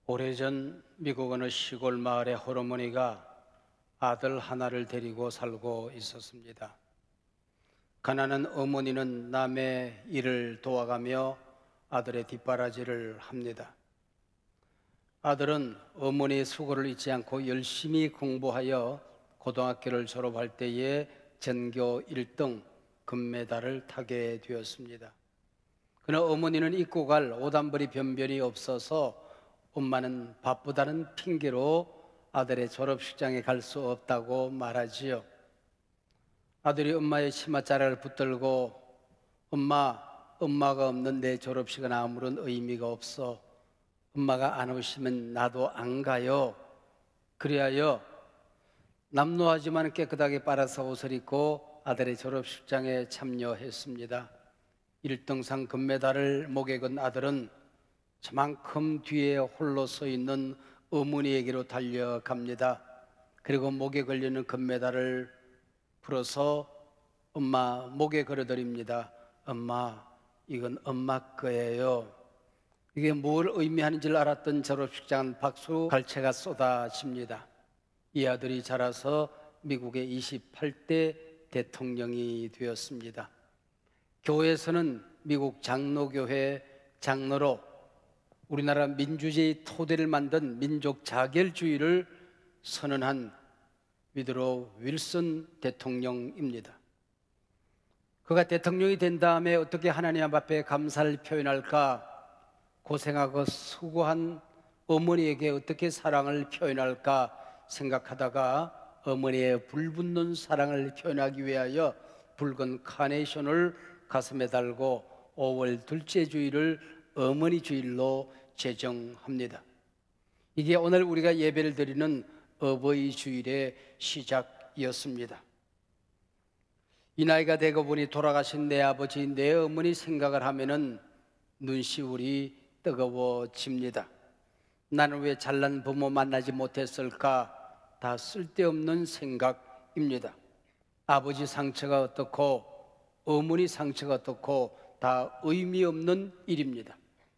오래전 미국 어느 시골 마을의 호르머니가 아들 하나를 데리고 살고 있었습니다. 가난한 어머니는 남의 일을 도와가며 아들의 뒷바라지를 합니다. 아들은 어머니의 수고를 잊지 않고 열심히 공부하여 고등학교를 졸업할 때에 전교 1등 금메달을 타게 되었습니다. 그러나 어머니는 잊고 갈 오단벌이 변변이 없어서 엄마는 바쁘다는 핑계로 아들의 졸업식장에 갈 수 없다고 말하지요. 아들이 엄마의 치맛자락을 붙들고 엄마가 없는 내 졸업식은 아무런 의미가 없어. 엄마가 안 오시면 나도 안 가요. 그리하여 남루하지만 깨끗하게 빨아서 옷을 입고 아들의 졸업식장에 참여했습니다. 1등상 금메달을 목에 건 아들은 저만큼 뒤에 홀로 서 있는 어머니에게로 달려갑니다. 그리고 목에 걸리는 금메달을 풀어서 엄마 목에 걸어드립니다. 엄마, 이건 엄마 거예요. 이게 뭘 의미하는지를 알았던 졸업식장은 박수 갈채가 쏟아집니다. 이 아들이 자라서 미국의 28대 대통령이 되었습니다. 교회에서는 미국 장로교회 장로로 우리나라 민주주의 토대를 만든 민족 자결주의를 선언한 위드로 윌슨 대통령입니다. 그가 대통령이 된 다음에 어떻게 하나님 앞에 감사를 표현할까, 고생하고 수고한 어머니에게 어떻게 사랑을 표현할까 생각하다가 어머니의 불붙는 사랑을 표현하기 위하여 붉은 카네이션을 가슴에 달고 5월 둘째 주일을 어머니 주일로 제정합니다. 이게 오늘 우리가 예배를 드리는 어버이 주일의 시작이었습니다. 이 나이가 되고 보니 돌아가신 내 아버지, 내 어머니 생각을 하면은 눈시울이 뜨거워집니다. 나는 왜 잘난 부모 만나지 못했을까? 다 쓸데없는 생각입니다. 아버지 상처가 어떻고 어머니 상처가 어떻고 다 의미 없는 일입니다.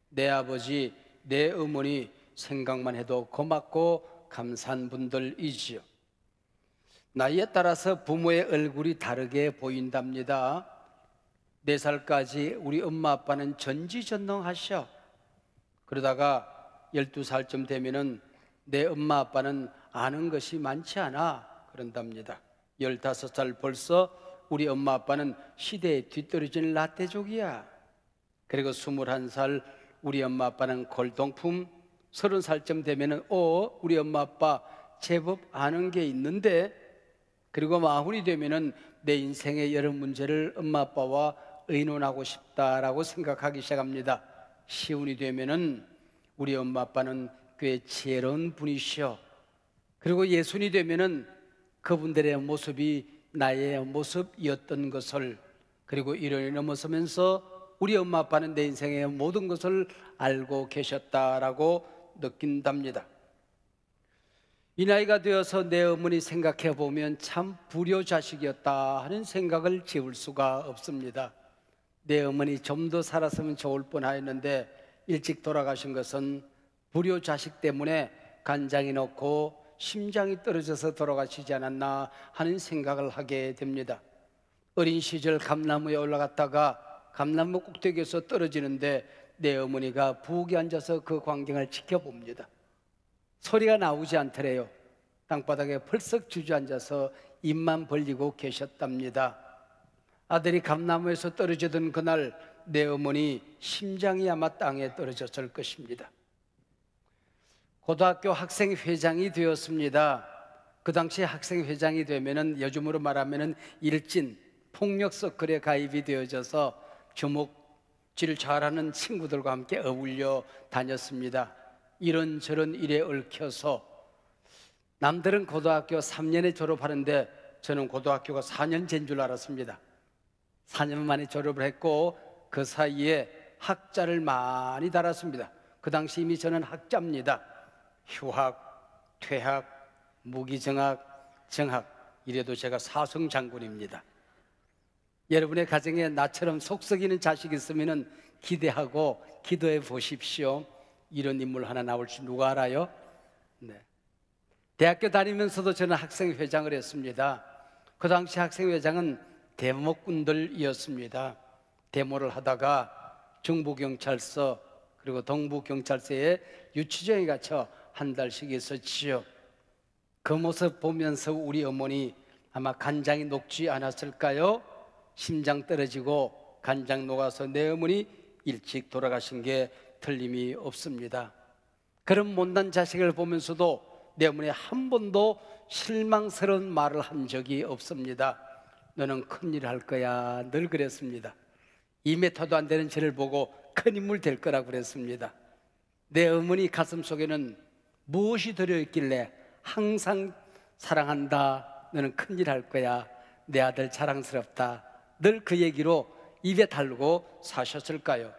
내 아버지, 내 어머니 생각만 해도 고맙고 감사한 분들이지요. 나이에 따라서 부모의 얼굴이 다르게 보인답니다. 4살까지 우리 엄마 아빠는 전지전능하셔. 그러다가 12살쯤 되면은 내 엄마 아빠는 아는 것이 많지 않아 그런답니다. 15살 벌써 우리 엄마 아빠는 시대에 뒤떨어진 라떼족이야. 그리고 21살 우리 엄마 아빠는 골동품. 30살쯤 되면은 우리 엄마 아빠 제법 아는 게 있는데. 그리고 40이 되면은 내 인생의 여러 문제를 엄마 아빠와 의논하고 싶다라고 생각하기 시작합니다. 50이 되면은 우리 엄마 아빠는 꽤 지혜로운 분이시오. 그리고 60이 되면은 그분들의 모습이 나의 모습이었던 것을, 그리고 1년이 넘어서면서 우리 엄마 아빠는 내 인생의 모든 것을 알고 계셨다라고 느낀답니다. 이 나이가 되어서 내 어머니 생각해 보면 참 불효자식이었다 하는 생각을 지울 수가 없습니다. 내 어머니 좀 더 살았으면 좋을 뻔하였는데 일찍 돌아가신 것은 불효자식 때문에 간장이 넣고 심장이 떨어져서 돌아가시지 않았나 하는 생각을 하게 됩니다. 어린 시절 감나무에 올라갔다가 감나무 꼭대기에서 떨어지는데 내 어머니가 부엌에 앉아서 그 광경을 지켜봅니다. 소리가 나오지 않더래요. 땅바닥에 펄썩 주저앉아서 입만 벌리고 계셨답니다. 아들이 감나무에서 떨어지던 그날 내 어머니 심장이 아마 땅에 떨어졌을 것입니다. 고등학교 학생회장이 되었습니다. 그 당시 학생회장이 되면은 요즘으로 말하면은 일진 폭력 서클에 가입이 되어져서 주먹질 잘하는 친구들과 함께 어울려 다녔습니다. 이런저런 일에 얽혀서 남들은 고등학교 3년에 졸업하는데 저는 고등학교가 4년제인 줄 알았습니다. 4년 만에 졸업을 했고 그 사이에 학자를 많이 달았습니다. 그 당시 이미 저는 학자입니다. 휴학, 퇴학, 무기정학, 정학, 이래도 제가 사성장군입니다. 여러분의 가정에 나처럼 속 썩이는 자식이 있으면 기대하고 기도해 보십시오. 이런 인물 하나 나올지 누가 알아요? 네. 대학교 다니면서도 저는 학생회장을 했습니다. 그 당시 학생회장은 데모꾼들이었습니다. 데모를 하다가 중부경찰서 그리고 동부경찰서에 유치장에 갇혀 한 달씩 있었지요. 그 모습 보면서 우리 어머니 아마 간장이 녹지 않았을까요? 심장 떨어지고 간장 녹아서 내 어머니 일찍 돌아가신 게 틀림이 없습니다. 그런 못난 자식을 보면서도 내 어머니 한 번도 실망스러운 말을 한 적이 없습니다. 너는 큰일 할 거야, 늘 그랬습니다. 2m도 안 되는 저를 보고 큰 인물 될 거라고 그랬습니다. 내 어머니 가슴 속에는 무엇이 들어있길래 항상 사랑한다, 너는 큰일 할 거야, 내 아들 자랑스럽다, 늘 그 얘기로 입에 달고 사셨을까요?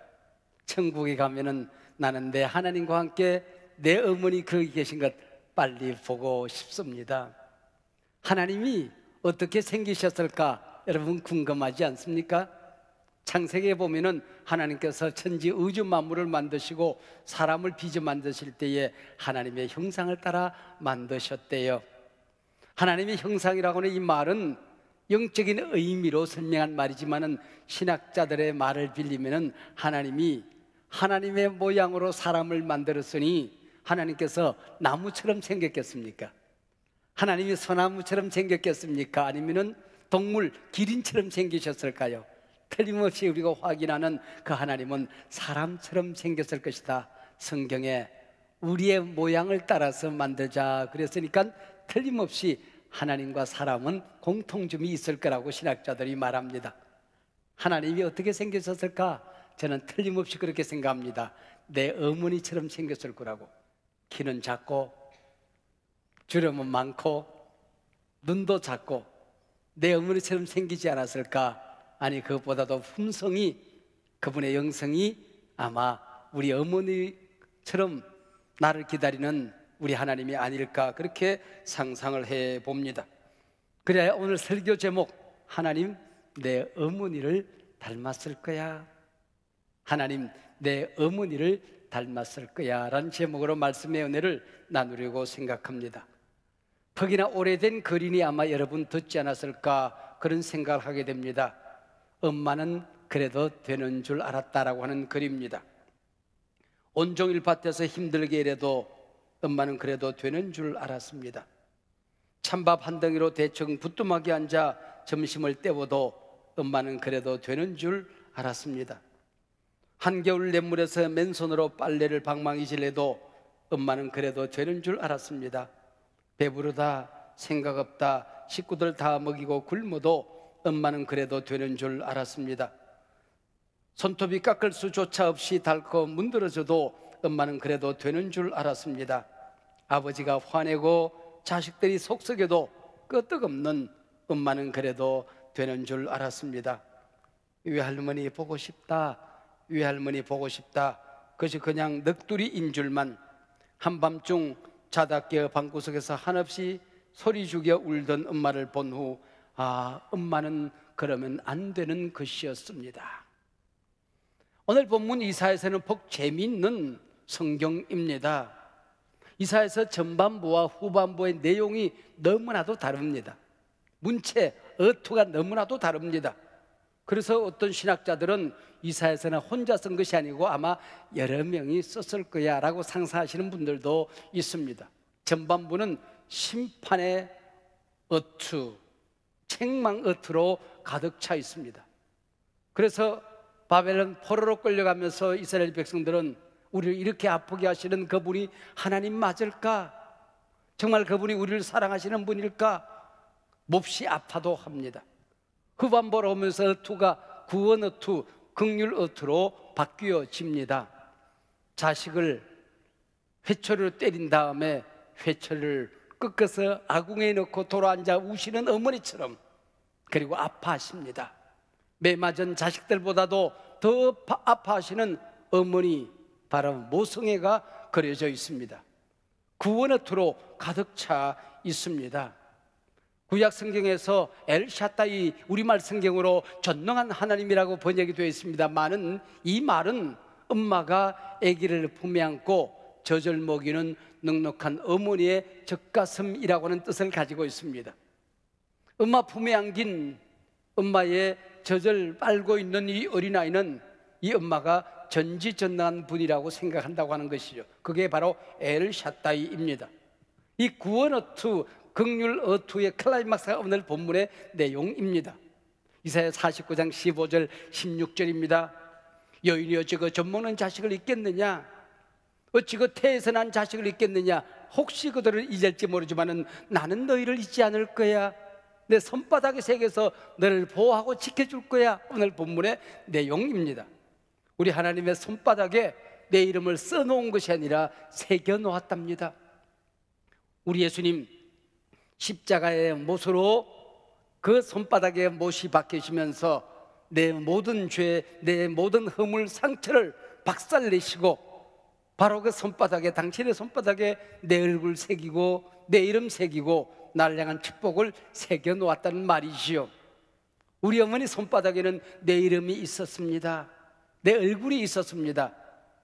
천국에 가면은 나는 내 하나님과 함께 내 어머니 거기 계신 것 빨리 보고 싶습니다. 하나님이 어떻게 생기셨을까 여러분 궁금하지 않습니까? 창세기에 보면은 하나님께서 천지 우주 만물을 만드시고 사람을 빚어 만드실 때에 하나님의 형상을 따라 만드셨대요. 하나님의 형상이라고 하는 이 말은 영적인 의미로 설명한 말이지만은 신학자들의 말을 빌리면은 하나님이 하나님의 모양으로 사람을 만들었으니 하나님께서 나무처럼 생겼겠습니까? 하나님이 소나무처럼 생겼겠습니까? 아니면은 동물 기린처럼 생기셨을까요? 틀림없이 우리가 확인하는 그 하나님은 사람처럼 생겼을 것이다. 성경에 우리의 모양을 따라서 만들자 그랬으니까 틀림없이 하나님과 사람은 공통점이 있을 거라고 신학자들이 말합니다. 하나님이 어떻게 생겼을까? 저는 틀림없이 그렇게 생각합니다. 내 어머니처럼 생겼을 거라고. 키는 작고 주름은 많고 눈도 작고 내 어머니처럼 생기지 않았을까? 아니 그것보다도 품성이, 그분의 영성이 아마 우리 어머니처럼 나를 기다리는 우리 하나님이 아닐까, 그렇게 상상을 해봅니다. 그래야 오늘 설교 제목, 하나님 내 어머니를 닮았을 거야, 하나님 내 어머니를 닮았을 거야 라는 제목으로 말씀의 은혜를 나누려고 생각합니다. 퍽이나 오래된 글이니 아마 여러분 듣지 않았을까 그런 생각을 하게 됩니다. 엄마는 그래도 되는 줄 알았다라고 하는 글입니다. 온종일 밭에서 힘들게 일해도 엄마는 그래도 되는 줄 알았습니다. 찬밥 한 덩이로 대충 부뚜막에 앉아 점심을 때워도 엄마는 그래도 되는 줄 알았습니다. 한겨울 냇물에서 맨손으로 빨래를 방망이질해도 엄마는 그래도 되는 줄 알았습니다. 배부르다, 생각 없다, 식구들 다 먹이고 굶어도 엄마는 그래도 되는 줄 알았습니다. 손톱이 깎을 수조차 없이 닳고 문드러져도 엄마는 그래도 되는 줄 알았습니다. 아버지가 화내고 자식들이 속썩여도 끄떡없는 엄마는 그래도 되는 줄 알았습니다. 외할머니 보고 싶다, 외할머니 보고 싶다, 그것이 그냥 넋두리인 줄만 한밤중 자다 깨어 방구석에서 한없이 소리 죽여 울던 엄마를 본 후 엄마는 그러면 안 되는 것이었습니다. 오늘 본문 이사야서는 복 재미있는 성경입니다. 이사야서 전반부와 후반부의 내용이 너무나도 다릅니다. 문체, 어투가 너무나도 다릅니다. 그래서 어떤 신학자들은 이사야서는 혼자 쓴 것이 아니고 아마 여러 명이 썼을 거야 라고 상상하시는 분들도 있습니다. 전반부는 심판의 어투, 책망 어투로 가득 차 있습니다. 그래서 바벨론 포로로 끌려가면서 이스라엘 백성들은 우리를 이렇게 아프게 하시는 그분이 하나님 맞을까? 정말 그분이 우리를 사랑하시는 분일까? 몹시 아파도 합니다. 후반부로 오면서 어투가 구원 어투, 긍휼 어투로 바뀌어집니다. 자식을 회초리로 때린 다음에 회초리를 꺾어서 아궁이에 넣고 돌아앉아 우시는 어머니처럼, 그리고 아파하십니다. 매 맞은 자식들보다도 더 아파하시는 어머니, 바로 모성애가 그려져 있습니다. 구원 어투로 가득 차 있습니다. 구약 성경에서 엘샤다이, 우리말 성경으로 전능한 하나님이라고 번역이 되어 있습니다만은 이 말은 엄마가 아기를 품에 안고 젖을 먹이는 넉넉한 어머니의 젖가슴이라고 하는 뜻을 가지고 있습니다. 엄마 품에 안긴 엄마의 젖을 빨고 있는 이 어린아이는 이 엄마가 전지전능한 분이라고 생각한다고 하는 것이죠. 그게 바로 엘샤다이입니다. 이 구원어투, 긍휼어투의 클라이막스가 오늘 본문의 내용입니다. 이사야 49장 15절 16절입니다. 여인이 어찌 그 젖먹는 자식을 잊겠느냐, 어찌 그 태에서 난 자식을 잊겠느냐, 혹시 그들을 잊을지 모르지만 나는 너희를 잊지 않을 거야. 내 손바닥에 새겨서 너를 보호하고 지켜줄 거야. 오늘 본문의 내용입니다. 우리 하나님의 손바닥에 내 이름을 써놓은 것이 아니라 새겨놓았답니다. 우리 예수님 십자가의 못으로 그 손바닥에 못이 박히시면서 내 모든 죄, 내 모든 허물, 상처를 박살내시고 바로 그 손바닥에, 당신의 손바닥에 내 얼굴 새기고 내 이름 새기고 나를 향한 축복을 새겨놓았다는 말이지요. 우리 어머니 손바닥에는 내 이름이 있었습니다. 내 얼굴이 있었습니다.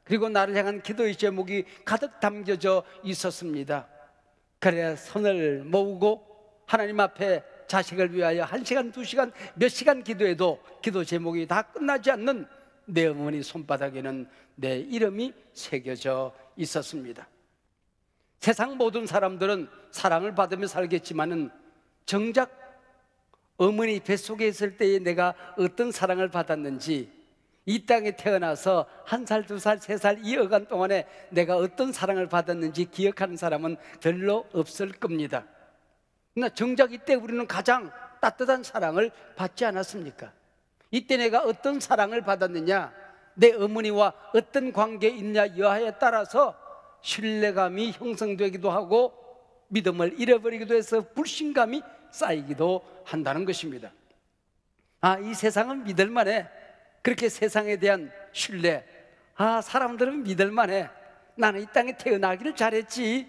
그리고 나를 향한 기도의 제목이 가득 담겨져 있었습니다. 그래야 손을 모으고 하나님 앞에 자식을 위하여 1시간, 2시간, 몇 시간 기도해도 기도 제목이 다 끝나지 않는 내 어머니 손바닥에는 내 이름이 새겨져 있었습니다. 세상 모든 사람들은 사랑을 받으며 살겠지만은 정작 어머니 뱃속에 있을 때에 내가 어떤 사랑을 받았는지, 이 땅에 태어나서 1살, 2살, 3살 이 어간 동안에 내가 어떤 사랑을 받았는지 기억하는 사람은 별로 없을 겁니다. 그러나 정작 이때 우리는 가장 따뜻한 사랑을 받지 않았습니까? 이때 내가 어떤 사랑을 받았느냐, 내 어머니와 어떤 관계에 있냐 여하에 따라서 신뢰감이 형성되기도 하고 믿음을 잃어버리기도 해서 불신감이 쌓이기도 한다는 것입니다. 이 세상은 믿을만해. 그렇게 세상에 대한 신뢰, 사람들은 믿을만해. 나는 이 땅에 태어나기를 잘했지.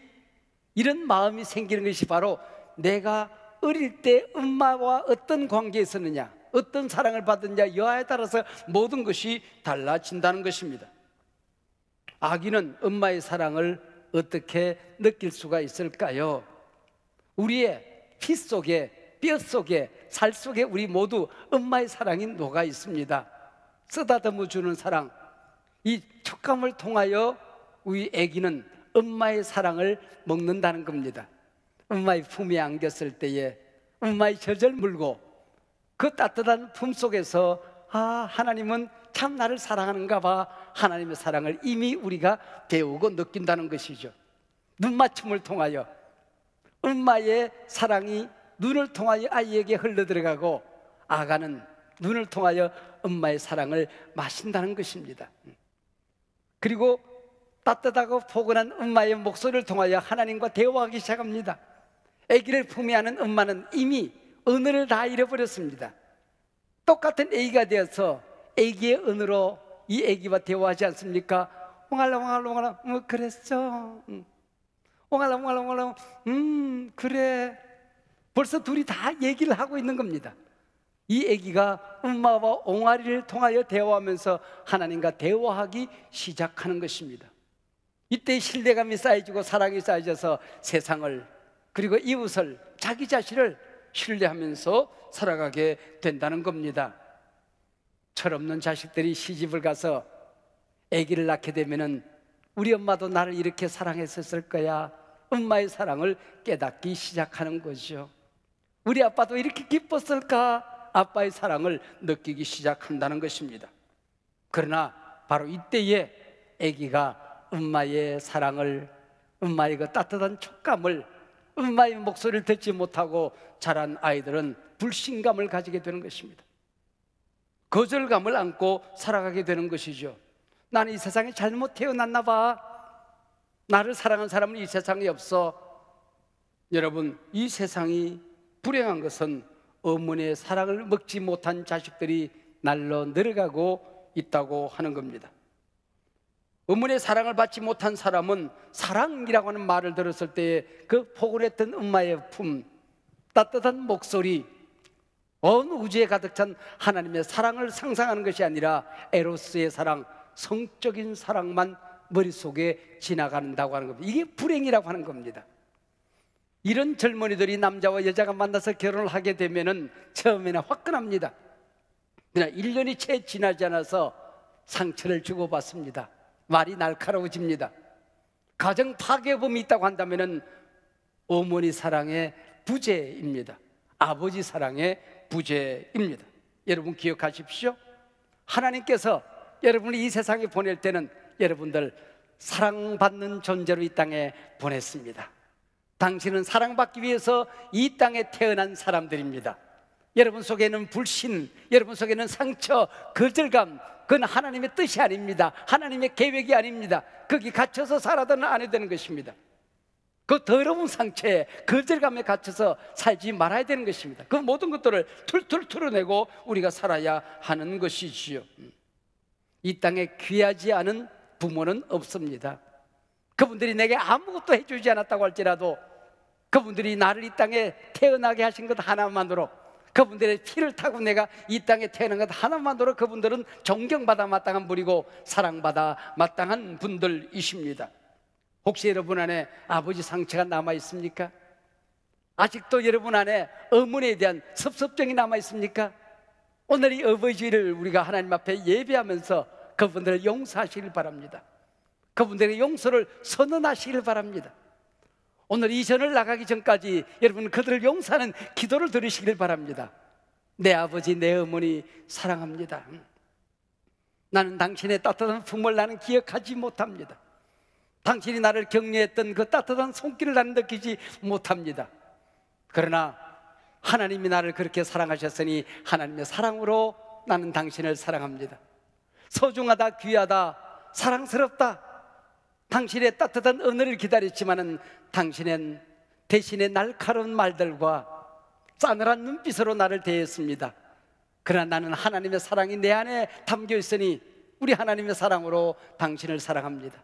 이런 마음이 생기는 것이 바로 내가 어릴 때 엄마와 어떤 관계에 있었느냐, 어떤 사랑을 받았느냐 여하에 따라서 모든 것이 달라진다는 것입니다. 아기는 엄마의 사랑을 어떻게 느낄 수가 있을까요? 우리의 피 속에, 뼈 속에, 살 속에 우리 모두 엄마의 사랑이 녹아 있습니다. 쓰다듬어 주는 사랑, 이 촉감을 통하여 우리 아기는 엄마의 사랑을 먹는다는 겁니다. 엄마의 품에 안겼을 때에 엄마의 젖을 물고 그 따뜻한 품 속에서 하나님은 참 나를 사랑하는가 봐. 하나님의 사랑을 이미 우리가 배우고 느낀다는 것이죠. 눈맞춤을 통하여 엄마의 사랑이 눈을 통하여 아이에게 흘러들어가고 아가는 눈을 통하여 엄마의 사랑을 마신다는 것입니다. 그리고 따뜻하고 포근한 엄마의 목소리를 통하여 하나님과 대화하기 시작합니다. 아기를 품에 안은 엄마는 이미 언어를 다 잃어버렸습니다. 똑같은 아기가 되어서 아기의 언어로 이 아기와 대화하지 않습니까? 옹알라 그랬어. 옹알라 그래. 벌써 둘이 다 얘기를 하고 있는 겁니다. 이 아기가 엄마와 옹알이를 통하여 대화하면서 하나님과 대화하기 시작하는 것입니다. 이때 신뢰감이 쌓여지고 사랑이 쌓여져서 세상을, 그리고 이웃을, 자기 자신을 신뢰하면서 살아가게 된다는 겁니다. 철없는 자식들이 시집을 가서 아기를 낳게 되면은 우리 엄마도 나를 이렇게 사랑했었을 거야. 엄마의 사랑을 깨닫기 시작하는 거죠. 우리 아빠도 이렇게 기뻤을까? 아빠의 사랑을 느끼기 시작한다는 것입니다. 그러나 바로 이때에 아기가 엄마의 사랑을, 엄마의 그 따뜻한 촉감을, 엄마의 목소리를 듣지 못하고 자란 아이들은 불신감을 가지게 되는 것입니다. 거절감을 안고 살아가게 되는 것이죠. 나는 이 세상에 잘못 태어났나 봐. 나를 사랑하는 사람은 이 세상에 없어. 여러분, 이 세상이 불행한 것은 어머니의 사랑을 먹지 못한 자식들이 날로 늘어가고 있다고 하는 겁니다. 어머니의 사랑을 받지 못한 사람은 사랑이라고 하는 말을 들었을 때에 그 포근했던 엄마의 품, 따뜻한 목소리, 온 우주에 가득 찬 하나님의 사랑을 상상하는 것이 아니라 에로스의 사랑, 성적인 사랑만 머릿속에 지나간다고 하는 겁니다. 이게 불행이라고 하는 겁니다. 이런 젊은이들이 남자와 여자가 만나서 결혼을 하게 되면은 처음에는 화끈합니다. 그러나 1년이 채 지나지 않아서 상처를 주고받습니다. 말이 날카로워집니다. 가정 파괴범이 있다고 한다면은 어머니 사랑의 부재입니다. 아버지 사랑의 부재입니다. 여러분 기억하십시오. 하나님께서 여러분을 이 세상에 보낼 때는 여러분들 사랑받는 존재로 이 땅에 보냈습니다. 당신은 사랑받기 위해서 이 땅에 태어난 사람들입니다. 여러분 속에는 불신, 여러분 속에는 상처, 거절감, 그건 하나님의 뜻이 아닙니다. 하나님의 계획이 아닙니다. 거기 갇혀서 살아서는 안 되는 것입니다. 그 더러운 상처에, 거절감에 갇혀서 살지 말아야 되는 것입니다. 그 모든 것들을 툴툴 털어내고 우리가 살아야 하는 것이지요. 이 땅에 귀하지 않은 부모는 없습니다. 그분들이 내게 아무것도 해주지 않았다고 할지라도 그분들이 나를 이 땅에 태어나게 하신 것 하나만으로, 그분들의 피를 타고 내가 이 땅에 태어난 것 하나만으로 그분들은 존경받아 마땅한 분이고 사랑받아 마땅한 분들이십니다. 혹시 여러분 안에 아버지 상처가 남아 있습니까? 아직도 여러분 안에 어머니에 대한 섭섭증이 남아 있습니까? 오늘 이 아버지를 우리가 하나님 앞에 예배하면서 그분들을 용서하시길 바랍니다. 그분들의 용서를 선언하시길 바랍니다. 오늘 이 전을 나가기 전까지 여러분 그들을 용서하는 기도를 드리시길 바랍니다. 내 아버지, 내 어머니 사랑합니다. 나는 당신의 따뜻한 품을 나는 기억하지 못합니다. 당신이 나를 격려했던 그 따뜻한 손길을 나는 느끼지 못합니다. 그러나 하나님이 나를 그렇게 사랑하셨으니 하나님의 사랑으로 나는 당신을 사랑합니다. 소중하다, 귀하다, 사랑스럽다, 당신의 따뜻한 은혜를 기다렸지만은 당신은 대신에 날카로운 말들과 싸늘한 눈빛으로 나를 대했습니다. 그러나 나는 하나님의 사랑이 내 안에 담겨 있으니 우리 하나님의 사랑으로 당신을 사랑합니다.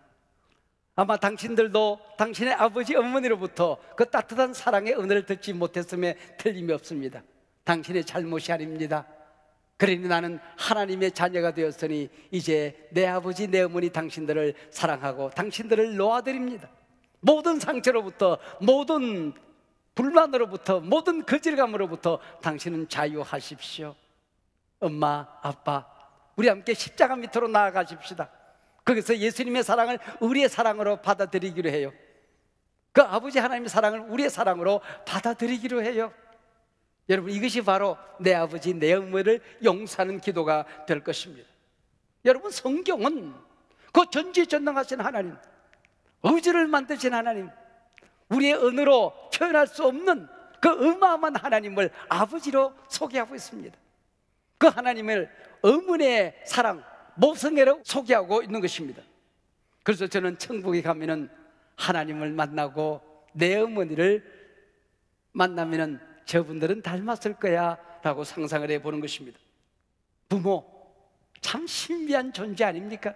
아마 당신들도 당신의 아버지, 어머니로부터 그 따뜻한 사랑의 은혜를 듣지 못했음에 틀림이 없습니다. 당신의 잘못이 아닙니다. 그러니 나는 하나님의 자녀가 되었으니 이제 내 아버지, 내 어머니 당신들을 사랑하고 당신들을 놓아드립니다. 모든 상처로부터, 모든 불만으로부터, 모든 거절감으로부터 당신은 자유하십시오. 엄마, 아빠, 우리 함께 십자가 밑으로 나아가십시다. 거기서 예수님의 사랑을 우리의 사랑으로 받아들이기로 해요. 그 아버지 하나님의 사랑을 우리의 사랑으로 받아들이기로 해요. 여러분, 이것이 바로 내 아버지, 내 어머니를 용서하는 기도가 될 것입니다. 여러분, 성경은 그 전지전능하신 하나님, 우주를 만드신 하나님, 우리의 언어로 표현할 수 없는 그 어마어마한 하나님을 아버지로 소개하고 있습니다. 그 하나님을 어머니의 사랑, 모성애로 소개하고 있는 것입니다. 그래서 저는 천국에 가면은 하나님을 만나고 내 어머니를 만나면은 저분들은 닮았을 거야 라고 상상을 해보는 것입니다. 부모, 참 신비한 존재 아닙니까?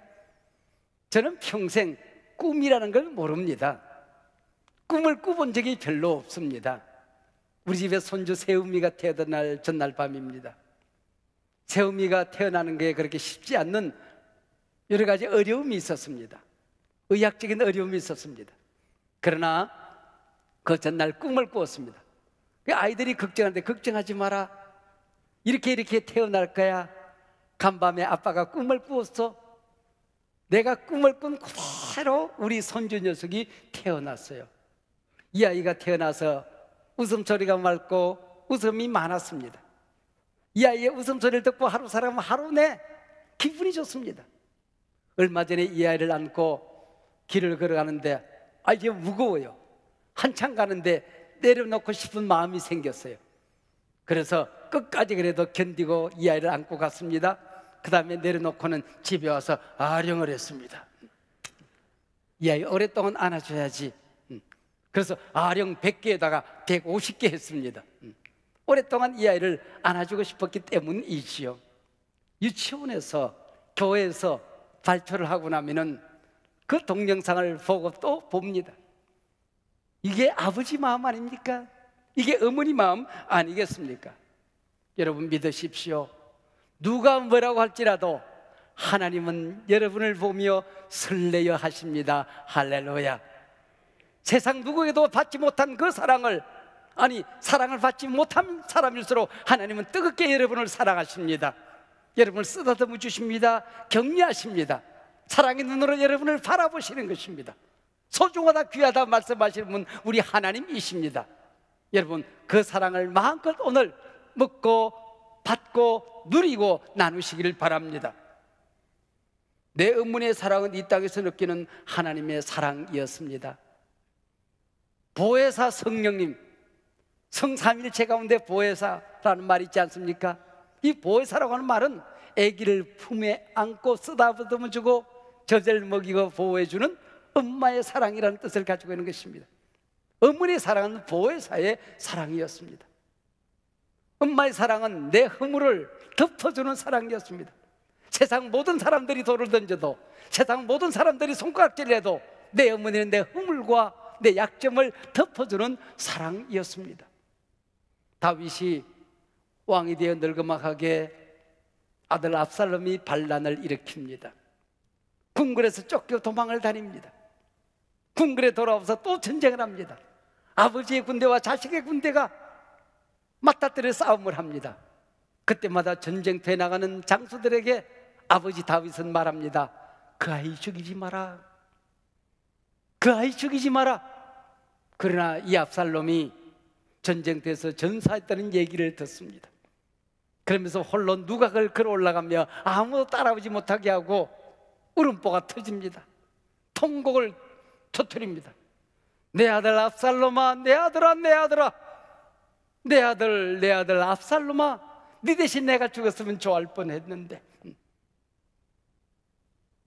저는 평생 꿈이라는 걸 모릅니다. 꿈을 꾸본 적이 별로 없습니다. 우리 집에 손주 세움이가 태어난 전날 밤입니다. 세움이가 태어나는 게 그렇게 쉽지 않는 여러 가지 어려움이 있었습니다. 의학적인 어려움이 있었습니다. 그러나 그 전날 꿈을 꾸었습니다. 아이들이 걱정하는데 걱정하지 마라, 이렇게 태어날 거야. 간밤에 아빠가 꿈을 꾸었어. 내가 꿈을 꾼 그대로 우리 손주 녀석이 태어났어요. 이 아이가 태어나서 웃음소리가 맑고 웃음이 많았습니다. 이 아이의 웃음소리를 듣고 하루 살아가면 하루 내 기분이 좋습니다. 얼마 전에 이 아이를 안고 길을 걸어가는데 이게 무거워요. 한참 가는데 내려놓고 싶은 마음이 생겼어요. 그래서 끝까지 그래도 견디고 이 아이를 안고 갔습니다. 그 다음에 내려놓고는 집에 와서 아령을 했습니다. 이 아이 오랫동안 안아줘야지. 그래서 아령 100개에다가 150개 했습니다. 오랫동안 이 아이를 안아주고 싶었기 때문이지요. 유치원에서, 교회에서 발표를 하고 나면은 그 동영상을 보고 또 봅니다. 이게 아버지 마음 아닙니까? 이게 어머니 마음 아니겠습니까? 여러분 믿으십시오. 누가 뭐라고 할지라도 하나님은 여러분을 보며 설레어 하십니다. 할렐루야. 세상 누구에도 받지 못한 그 사랑을, 아니 사랑을 받지 못한 사람일수록 하나님은 뜨겁게 여러분을 사랑하십니다. 여러분을 쓰다듬어 주십니다. 격려하십니다. 사랑의 눈으로 여러분을 바라보시는 것입니다. 소중하다 귀하다 말씀하시는 분 우리 하나님이십니다. 여러분 그 사랑을 마음껏 오늘 먹고 받고 누리고 나누시기를 바랍니다. 내 어머니의 사랑은 이 땅에서 느끼는 하나님의 사랑이었습니다. 보혜사 성령님, 성삼일체 가운데 보혜사라는 말이 있지 않습니까? 이 보혜사라고 하는 말은 아기를 품에 안고 쓰다듬어 주고 젖을 먹이고 보호해주는 엄마의 사랑이라는 뜻을 가지고 있는 것입니다. 어머니의 사랑은 보혜사의 사랑이었습니다. 엄마의 사랑은 내 허물을 덮어주는 사랑이었습니다. 세상 모든 사람들이 돌을 던져도, 세상 모든 사람들이 손가락질해도 내 어머니는 내 허물과 내 약점을 덮어주는 사랑이었습니다. 다윗이 왕이 되어 늙어막하게 아들 압살롬이 반란을 일으킵니다. 궁궐에서 쫓겨 도망을 다닙니다. 궁궐에 돌아와서 또 전쟁을 합니다. 아버지의 군대와 자식의 군대가 맞닥뜨려 싸움을 합니다. 그때마다 전쟁터에 나가는 장수들에게 아버지 다윗은 말합니다. 그 아이 죽이지 마라. 그 아이 죽이지 마라. 그러나 이 압살롬이 전쟁터에서 전사했다는 얘기를 듣습니다. 그러면서 홀로 누각을 걸어 올라가며 아무도 따라오지 못하게 하고 울음보가 터집니다. 통곡을 터뜨립니다. 내 아들 압살롬아, 내 아들아, 내 아들아, 내 아들, 내 아들 압살롬아, 네 대신 내가 죽었으면 좋아할 뻔했는데.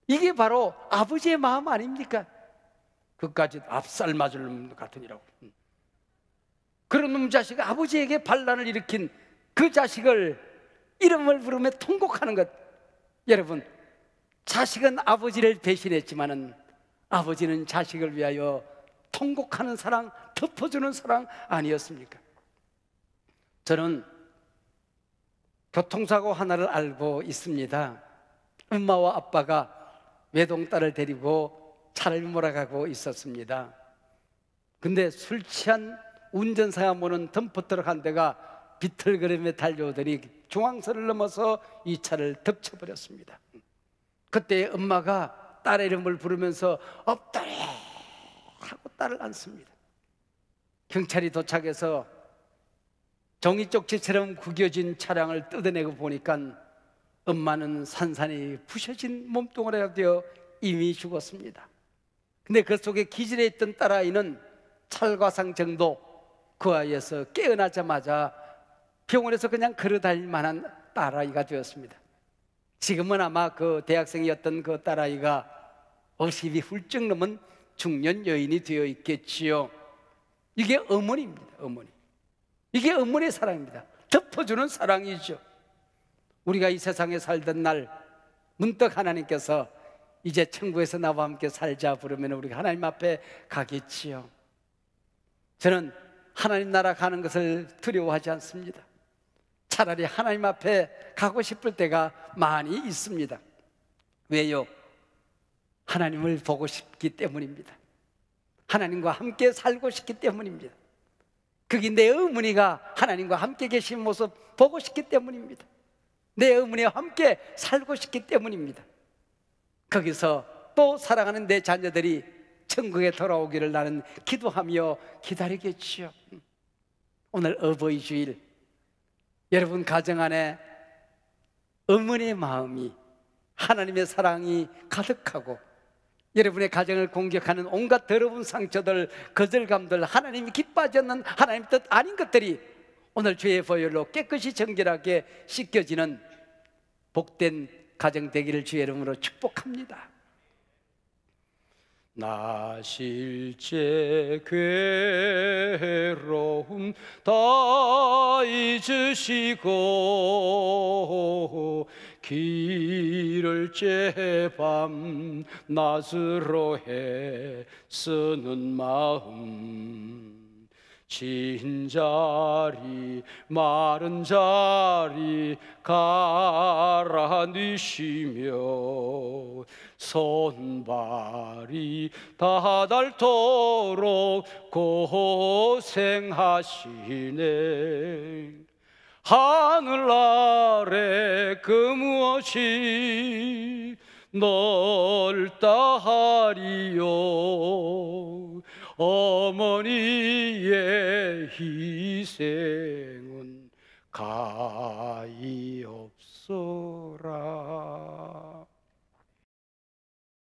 이게 바로 아버지의 마음 아닙니까? 그까지 압살 맞을 놈 같으니라고. 그런 놈 자식이 아버지에게 반란을 일으킨 그 자식을 이름을 부르며 통곡하는 것. 여러분, 자식은 아버지를 배신했지만은 아버지는 자식을 위하여 통곡하는 사랑, 덮어주는 사랑 아니었습니까? 저는 교통사고 하나를 알고 있습니다. 엄마와 아빠가 외동딸을 데리고 차를 몰아가고 있었습니다. 근데 술 취한 운전사가 모는 덤프트럭 한 대가 비틀거리며 달려오더니 중앙선을 넘어서 이 차를 덮쳐버렸습니다. 그때 엄마가 딸의 이름을 부르면서 엎드려 하고 딸을 안습니다. 경찰이 도착해서 종이쪽지처럼 구겨진 차량을 뜯어내고 보니까 엄마는 산산이 부셔진 몸뚱아리가 되어 이미 죽었습니다. 근데 그 속에 기절해 있던 딸아이는 찰과상 정도, 그 아이에서 깨어나자마자 병원에서 그냥 걸어다닐 만한 딸아이가 되었습니다. 지금은 아마 그 대학생이었던 그 딸아이가 50이 훌쩍 넘은 중년 여인이 되어 있겠지요. 이게 어머니입니다. 어머니. 이게 어머니의 사랑입니다. 덮어주는 사랑이죠. 우리가 이 세상에 살던 날 문득 하나님께서 이제 천국에서 나와 함께 살자 부르면 우리가 하나님 앞에 가겠지요. 저는 하나님 나라 가는 것을 두려워하지 않습니다. 차라리 하나님 앞에 가고 싶을 때가 많이 있습니다. 왜요? 하나님을 보고 싶기 때문입니다. 하나님과 함께 살고 싶기 때문입니다. 그게 내 어머니가 하나님과 함께 계신 모습 보고 싶기 때문입니다. 내 어머니와 함께 살고 싶기 때문입니다. 거기서 또 사랑하는 내 자녀들이 천국에 돌아오기를 나는 기도하며 기다리겠지요. 오늘 어버이 주일, 여러분 가정 안에 어머니의 마음이, 하나님의 사랑이 가득하고 여러분의 가정을 공격하는 온갖 더러운 상처들, 거절감들, 하나님이 기뻐하지 않는 하나님 뜻 아닌 것들이 오늘 주의 보혈로 깨끗이 정결하게 씻겨지는 복된 가정 되기를 주의 이름으로 축복합니다. 나 실제 괴로움 다 잊으시고 길을 제밤 낮으로 애쓰는 마음 진자리 마른 자리 갈아 넣으시며 손발이 다 닳도록 고생하시네. 하늘 아래 그 무엇이 넓다 하리요. 어머니의 희생은 가히